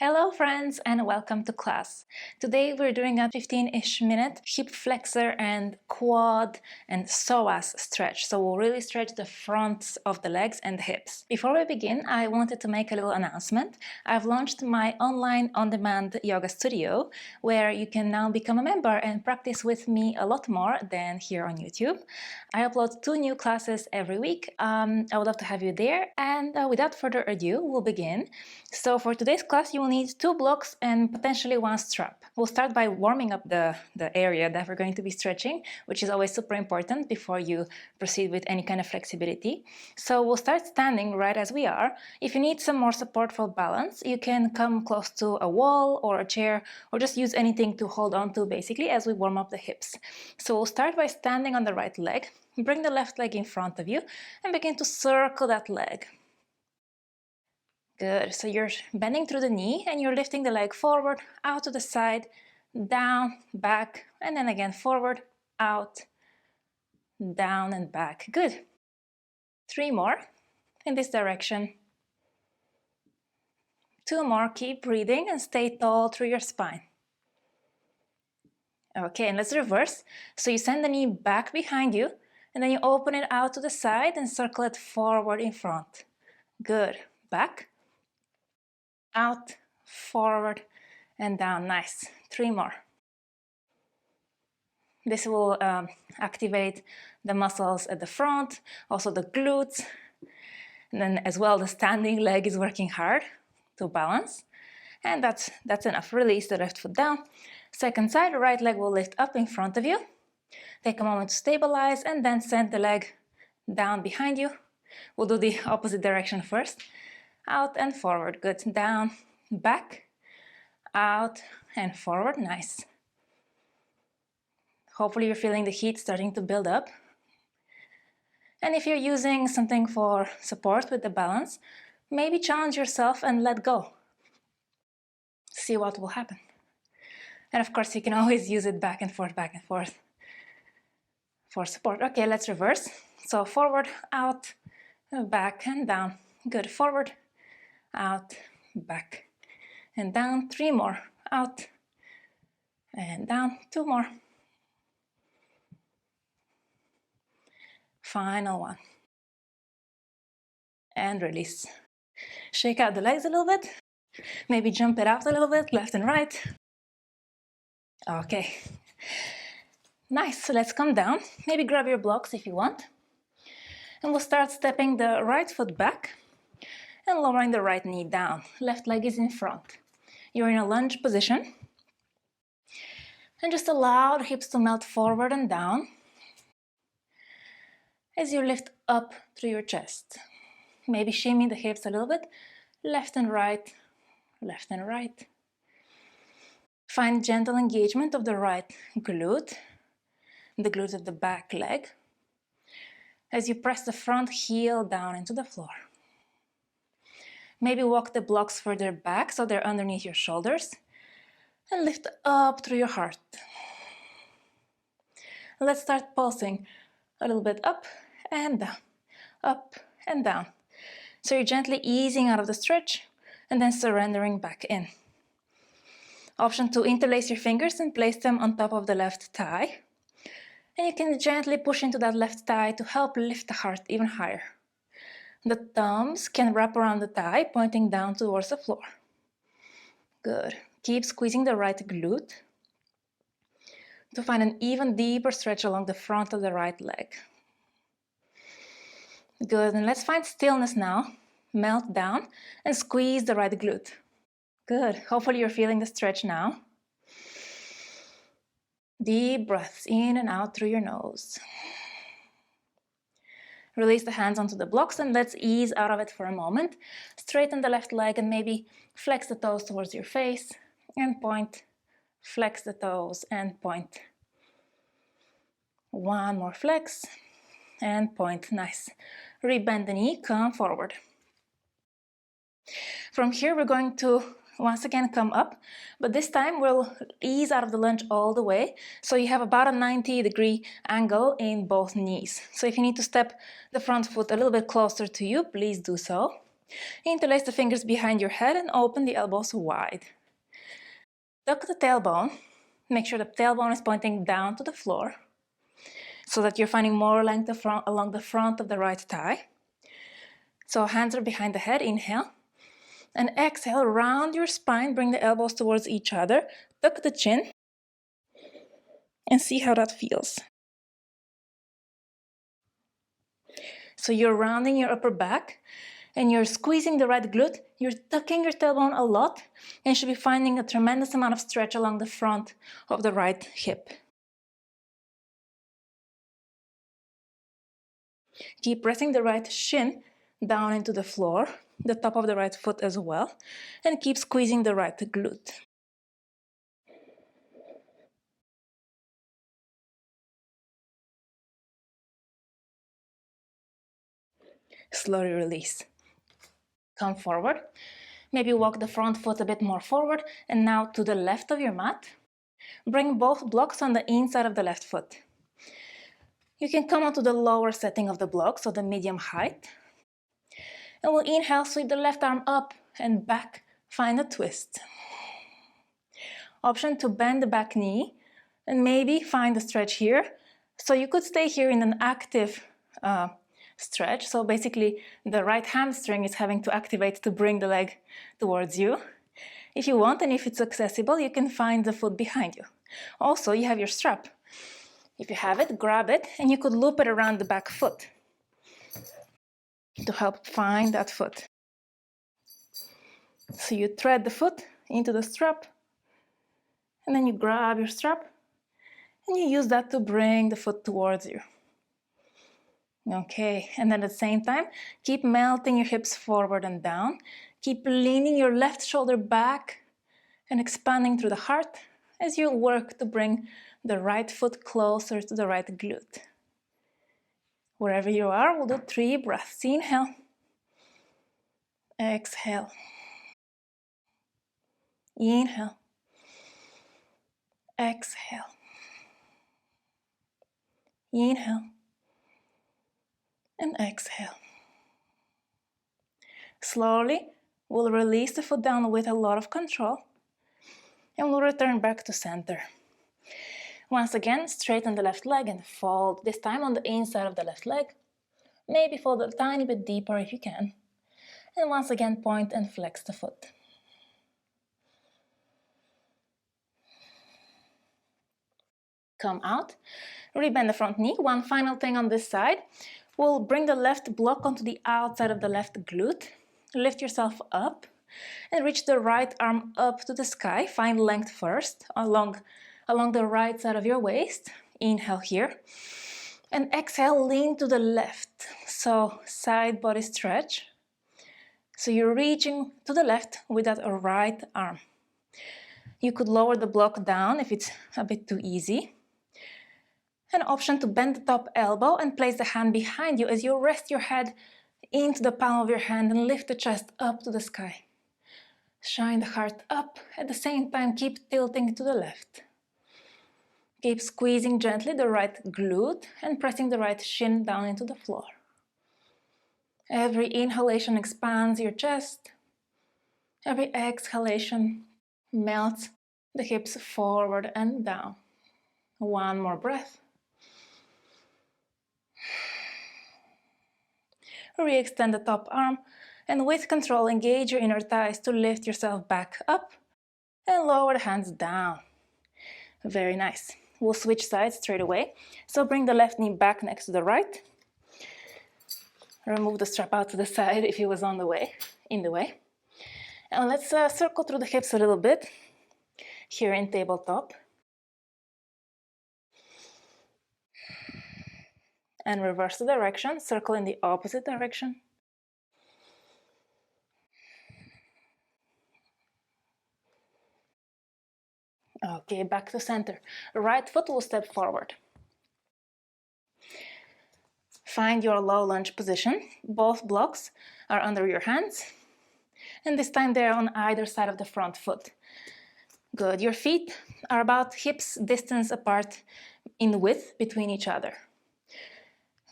Hello friends and welcome to class. Today we're doing a 15-ish minute hip flexor and quad and psoas stretch. So we'll really stretch the fronts of the legs and the hips. Before we begin, I wanted to make a little announcement. I've launched my online on-demand yoga studio where you can now become a member and practice with me a lot more than here on YouTube. I upload 2 new classes every week. I would love to have you there, and without further ado, we'll begin. So for today's class, you will need 2 blocks and potentially 1 strap. We'll start by warming up the area that we're going to be stretching, which is always super important before you proceed with any kind of flexibility. So we'll start standing right as we are. If you need some more support for balance, you can come close to a wall or a chair, or just use anything to hold on to basically as we warm up the hips. So we'll start by standing on the right leg, bring the left leg in front of you, and begin to circle that leg. Good, so you're bending through the knee and you're lifting the leg forward, out to the side, down, back, and then again forward, out, down and back. Good. 3 more in this direction. 2 more, keep breathing and stay tall through your spine. Okay, and let's reverse. So you send the knee back behind you and then you open it out to the side and circle it forward in front. Good, back, out, forward, and down. Nice. 3 more. This will activate the muscles at the front, also the glutes, and then as well the standing leg is working hard to balance. And that's enough. Release the left foot down. Second side, right leg will lift up in front of you. Take a moment to stabilize and then send the leg down behind you. We'll do the opposite direction first. Out and forward. Good. Down, back, out and forward. Nice. Hopefully you're feeling the heat starting to build up. And if you're using something for support with the balance, maybe challenge yourself and let go. See what will happen. And of course you can always use it back and forth for support. Okay, let's reverse. So forward, out, back and down. Good. Forward, out, back and down. 3 more. Out and down. 2 more. Final one. And release. Shake out the legs a little bit. Maybe jump it out a little bit, left and right. Okay. Nice. So let's come down. Maybe grab your blocks if you want. And we'll start stepping the right foot back and lowering the right knee down. Left leg is in front. You're in a lunge position. And just allow the hips to melt forward and down as you lift up through your chest. Maybe shimmy the hips a little bit, left and right, left and right. Find gentle engagement of the right glute, the glute of the back leg, as you press the front heel down into the floor. Maybe walk the blocks further back so they're underneath your shoulders, and lift up through your heart. Let's start pulsing a little bit up and down, up and down. So you're gently easing out of the stretch and then surrendering back in. Option to interlace your fingers and place them on top of the left thigh. And you can gently push into that left thigh to help lift the heart even higher. The thumbs can wrap around the thigh, pointing down towards the floor. Good. Keep squeezing the right glute to find an even deeper stretch along the front of the right leg. Good. And let's find stillness now. Melt down and squeeze the right glute. Good. Hopefully you're feeling the stretch now. Deep breaths in and out through your nose. Release the hands onto the blocks and let's ease out of it for a moment. Straighten the left leg and maybe flex the toes towards your face and point. Flex the toes and point. 1 more flex and point. Nice. Rebend the knee, come forward. From here we're going to once again come up, but this time we'll ease out of the lunge all the way, so you have about a 90-degree angle in both knees. So if you need to step the front foot a little bit closer to you, please do so. Interlace the fingers behind your head and open the elbows wide. Tuck the tailbone. Make sure the tailbone is pointing down to the floor so that you're finding more length along the front of the right thigh. So hands are behind the head, inhale. And exhale, round your spine, bring the elbows towards each other, tuck the chin, and see how that feels. So you're rounding your upper back, and you're squeezing the right glute, you're tucking your tailbone a lot, and you should be finding a tremendous amount of stretch along the front of the right hip. Keep pressing the right shin down into the floor, the top of the right foot as well, and keep squeezing the right glute. Slowly release. Come forward. Maybe walk the front foot a bit more forward, and now to the left of your mat. Bring both blocks on the inside of the left foot. You can come onto the lower setting of the block, so the medium height. And we'll inhale, sweep the left arm up and back, find a twist. Option to bend the back knee and maybe find a stretch here. So you could stay here in an active stretch. So basically the right hamstring is having to activate to bring the leg towards you. If you want, and if it's accessible, you can find the foot behind you. Also, you have your strap. If you have it, grab it, and you could loop it around the back foot to help find that foot. So you thread the foot into the strap, and then you grab your strap, and you use that to bring the foot towards you. Okay, and then at the same time, keep melting your hips forward and down. Keep leaning your left shoulder back and expanding through the heart as you work to bring the right foot closer to the right glute. Wherever you are, we'll do 3 breaths. Inhale. Exhale. Inhale. Exhale. Inhale. And exhale. Slowly, we'll release the foot down with a lot of control, and we'll return back to center. Once again, straighten the left leg and fold, this time on the inside of the left leg. Maybe fold a tiny bit deeper if you can. And once again, point and flex the foot. Come out, rebend the front knee. One final thing on this side. We'll bring the left block onto the outside of the left glute. Lift yourself up and reach the right arm up to the sky. Find length first along the right side of your waist. Inhale here. And exhale, lean to the left. So side body stretch. So you're reaching to the left with that right arm. You could lower the block down if it's a bit too easy. An option to bend the top elbow and place the hand behind you as you rest your head into the palm of your hand and lift the chest up to the sky. Shine the heart up. At the same time, keep tilting to the left. Keep squeezing gently the right glute and pressing the right shin down into the floor. Every inhalation expands your chest. Every exhalation melts the hips forward and down. One more breath. Re-extend the top arm and with control engage your inner thighs to lift yourself back up and lower the hands down. Very nice. We'll switch sides straight away. So bring the left knee back next to the right. Remove the strap out to the side if it was in the way. And let's circle through the hips a little bit here in tabletop. And reverse the direction, circle in the opposite direction. Okay, back to center. Right foot will step forward. Find your low lunge position. Both blocks are under your hands. And this time they're on either side of the front foot. Good. Your feet are about hips distance apart in width between each other.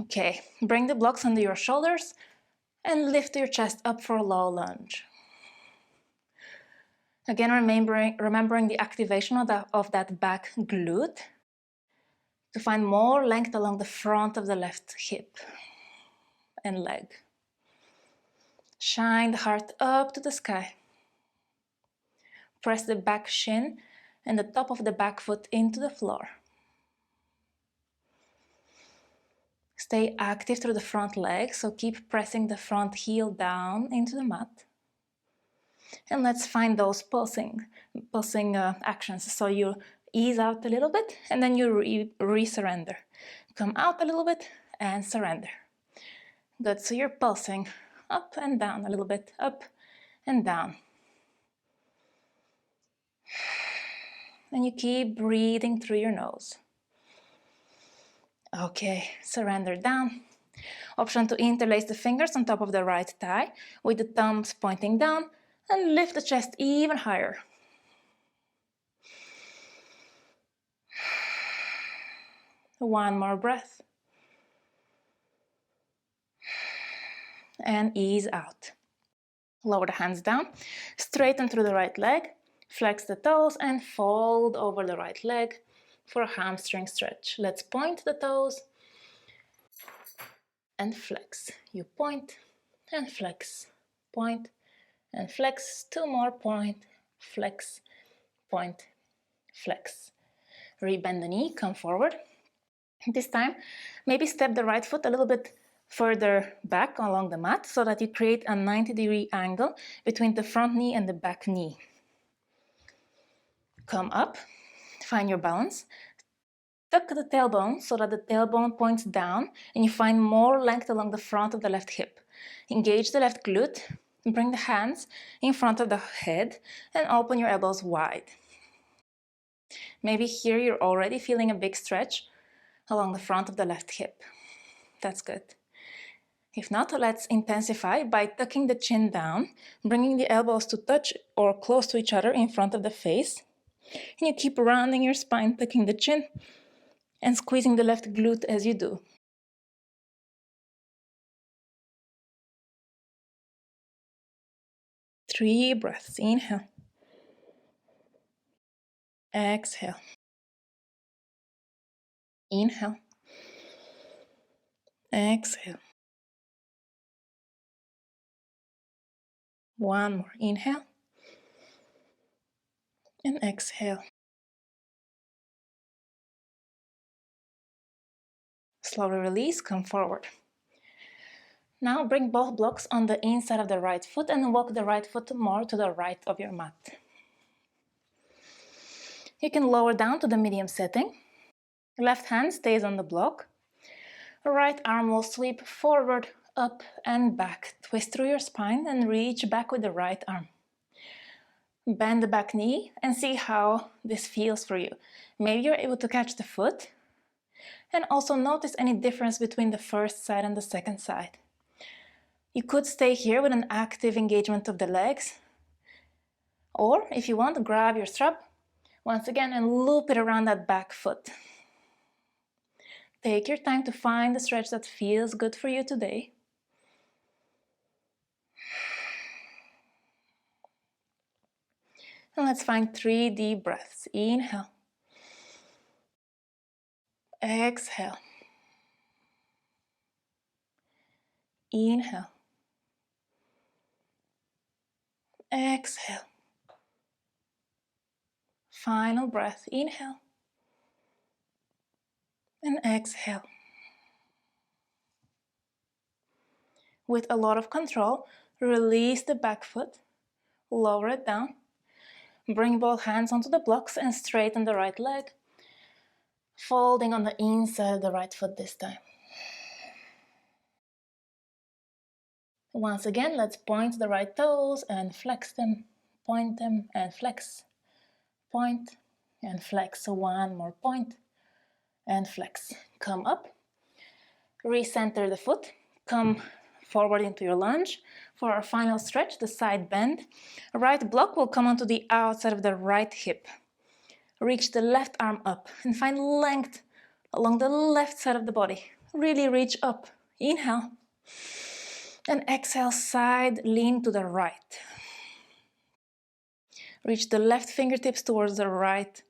Okay, bring the blocks under your shoulders And lift your chest up for a low lunge. Again, remembering the activation of that back glute to find more length along the front of the left hip and leg. Shine the heart up to the sky. Press the back shin and the top of the back foot into the floor. Stay active through the front leg, so keep pressing the front heel down into the mat. And let's find those pulsing actions. So you ease out a little bit and then you re-surrender. Come out a little bit and surrender. Good, so you're pulsing up and down a little bit, up and down. And you keep breathing through your nose. Okay, surrender down. Option to interlace the fingers on top of the right thigh with the thumbs pointing down and lift the chest even higher. One more breath. And ease out. Lower the hands down, straighten through the right leg, flex the toes and fold over the right leg for a hamstring stretch. Let's point the toes and flex. You point and flex, point and flex. Two more, point, flex, point, flex. Rebend the knee, come forward. This time, maybe step the right foot a little bit further back along the mat so that you create a 90-degree angle between the front knee and the back knee. Come up, find your balance. Tuck the tailbone so that the tailbone points down and you find more length along the front of the left hip. Engage the left glute, bring the hands in front of the head and open your elbows wide. Maybe here you're already feeling a big stretch along the front of the left hip. That's good. If not, let's intensify by tucking the chin down, bringing the elbows to touch or close to each other in front of the face. And you keep rounding your spine, tucking the chin and squeezing the left glute as you do. Three breaths. Inhale. Exhale. Inhale. Exhale. One more. Inhale. And exhale. Slowly release, come forward. Now bring both blocks on the inside of the right foot and walk the right foot more to the right of your mat. You can lower down to the medium setting. Left hand stays on the block. Right arm will sweep forward, up and back. Twist through your spine and reach back with the right arm. Bend the back knee and see how this feels for you. Maybe you're able to catch the foot and also notice any difference between the first side and the second side. You could stay here with an active engagement of the legs, or if you want, grab your strap once again and loop it around that back foot. Take your time to find the stretch that feels good for you today. And let's find 3 deep breaths. Inhale. Exhale. Inhale. Exhale. Final breath. Inhale. And exhale. With a lot of control, release the back foot, lower it down, bring both hands onto the blocks and straighten the right leg, folding on the inside of the right foot this time. Once again, let's point the right toes and flex them, point them and flex, point and flex. So one more point and flex. Come up, recenter the foot, come forward into your lunge. For our final stretch, the side bend. Right block will come onto the outside of the right hip. Reach the left arm up and find length along the left side of the body. Really reach up. Inhale. And exhale, side lean to the right. Reach the left fingertips towards the right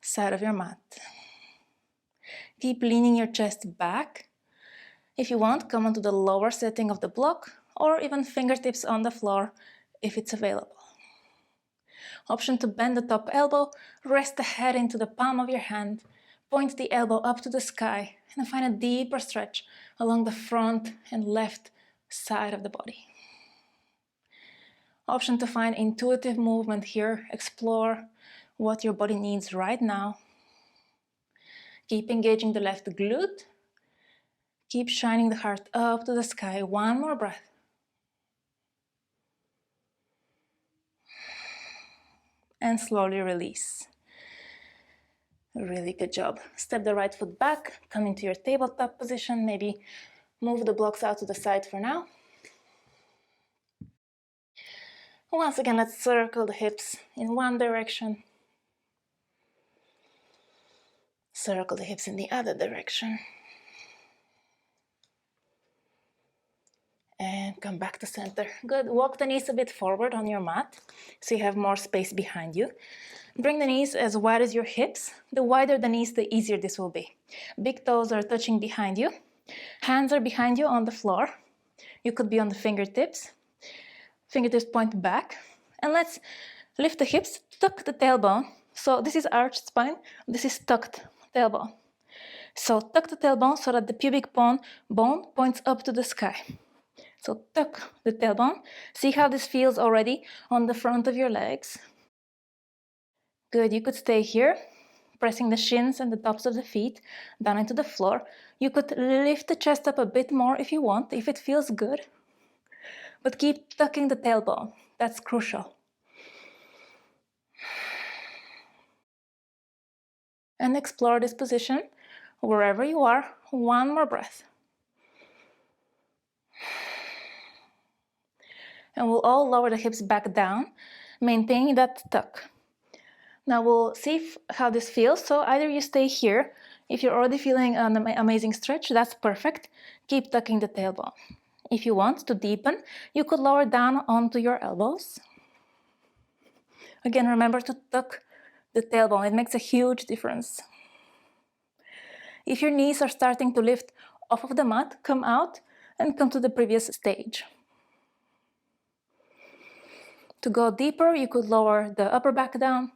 side of your mat. Keep leaning your chest back. If you want, come onto the lower setting of the block or even fingertips on the floor if it's available. Option to bend the top elbow, rest the head into the palm of your hand, point the elbow up to the sky, and find a deeper stretch along the front and left side of the body. Option to find intuitive movement here, explore what your body needs right now. Keep engaging the left glute. Keep shining the heart up to the sky. One more breath. And slowly release. Really good job. Step the right foot back, come into your tabletop position, maybe move the blocks out to the side for now. Once again, let's circle the hips in one direction. Circle the hips in the other direction. And come back to center. Good. Walk the knees a bit forward on your mat so you have more space behind you. Bring the knees as wide as your hips. The wider the knees, the easier this will be. Big toes are touching behind you. Hands are behind you on the floor. You could be on the fingertips. Fingertips point back. And let's lift the hips, tuck the tailbone. So this is arched spine. This is tucked tailbone. So tuck the tailbone so that the pubic bone points up to the sky. So tuck the tailbone. See how this feels already on the front of your legs. Good, you could stay here, pressing the shins and the tops of the feet down into the floor. You could lift the chest up a bit more if you want, if it feels good. But keep tucking the tailbone. That's crucial. And explore this position wherever you are. One more breath. And we'll all lower the hips back down, maintaining that tuck. Now we'll see how this feels. So either you stay here. If you're already feeling an amazing stretch, that's perfect. Keep tucking the tailbone. If you want to deepen, you could lower down onto your elbows. Again, remember to tuck the tailbone. It makes a huge difference. If your knees are starting to lift off of the mat, come out and come to the previous stage. To go deeper, you could lower the upper back down,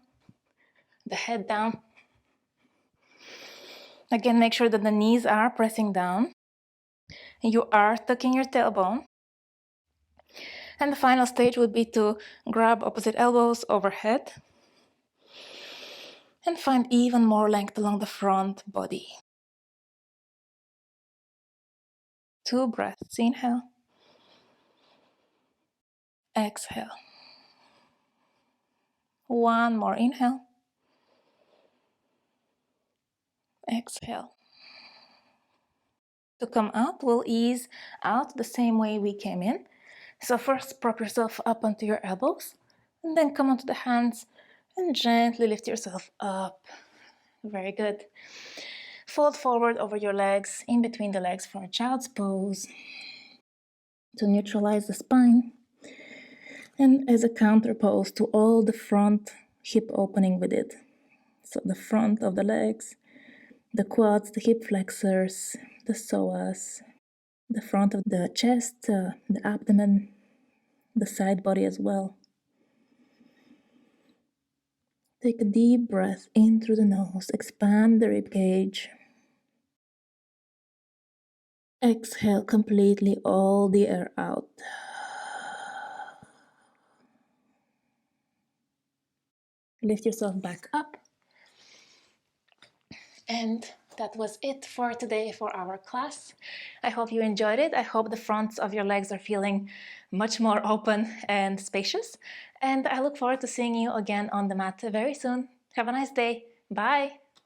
the head down. Again, make sure that the knees are pressing down. You are tucking your tailbone. And the final stage would be to grab opposite elbows overhead and find even more length along the front body. 2 breaths. Inhale. Exhale. 1 more. Inhale. Exhale. To come out, we'll ease out the same way we came in. So first, prop yourself up onto your elbows, and then come onto the hands and gently lift yourself up. Very good. Fold forward over your legs, in between the legs for a child's pose to neutralize the spine, and as a counter pose to all the front hip opening with it. So the front of the legs, the quads, the hip flexors, the psoas, the front of the chest, the abdomen, the side body as well. Take a deep breath in through the nose, expand the rib cage. Exhale completely all the air out. Lift yourself back up. And that was it for today for our class. I hope you enjoyed it. I hope the fronts of your legs are feeling much more open and spacious. And I look forward to seeing you again on the mat very soon. Have a nice day. Bye.